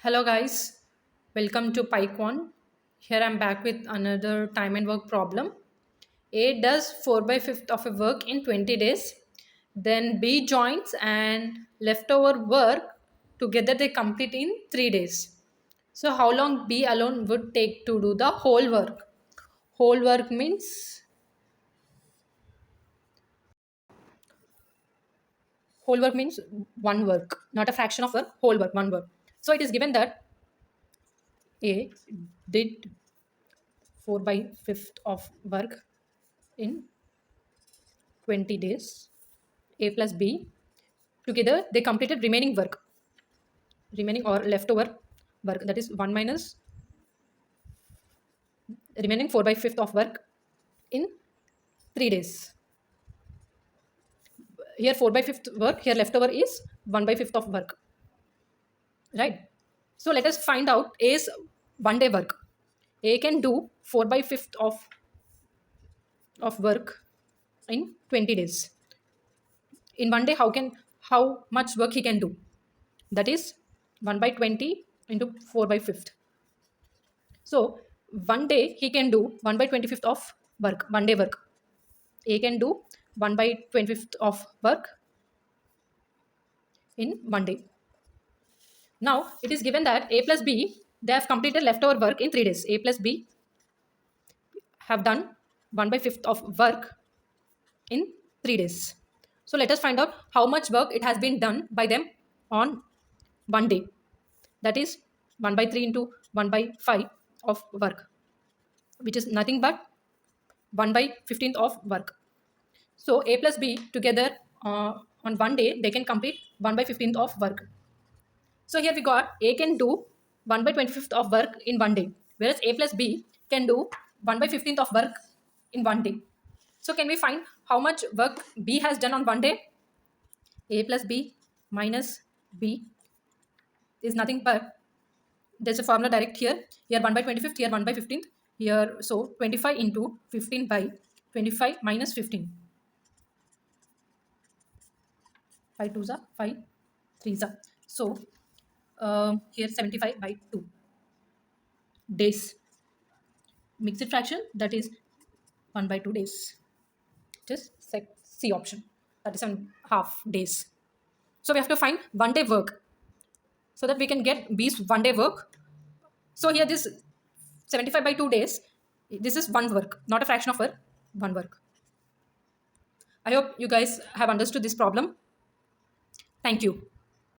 Hello guys, welcome to PyQuan. Here I'm back with another time and work problem. A does 4 by 5th of a work in 20 days. Then B joins and leftover work together they complete in 3 days. So how long B alone would take to do the whole work? Whole work means one work, not a fraction of work, whole work, one work. So it is given that A did 4 by 5th of work in 20 days. A plus B together they completed remaining or leftover work, that is 1 minus remaining 4 by 5th of work in 3 days. Here 4 by 5th work, here leftover is 1 by 5th of work, right? So let us find out A's 1 day work. A can do 4 by 5th of work in 20 days. In 1 day, how much work he can do? That is 1 by 20 into 4 by 5th. So 1 day he can do 1 by 25th of work, 1 day work. A can do 1 by 25th of work in 1 day. Now it is given that A plus B, they have completed leftover work in 3 days. A plus B have done 1 by 5th of work in 3 days. So let us find out how much work it has been done by them on 1 day. That is 1 by 3 into 1 by 5 of work, which is nothing but 1 by 15th of work. So A plus B together on 1 day, they can complete 1 by 15th of work. So here we got A can do 1 by 25th of work in 1 day, whereas A plus B can do 1 by 15th of work in 1 day. So can we find how much work B has done on 1 day? A plus B minus B is nothing but, there's a formula direct here. Here 1 by 25th, here 1 by 15th. Here, so 25 into 15 by 25 minus 15. 5 2s are 5 3s are. So here 75 by 2 days. Mixed fraction, that is 1 by 2 days. Just C option, that is 7.5 days. So we have to find 1 day work so that we can get B's 1 day work. So here this 75 by 2 days, this is one work, not a fraction of work, one work. I hope you guys have understood this problem. Thank you.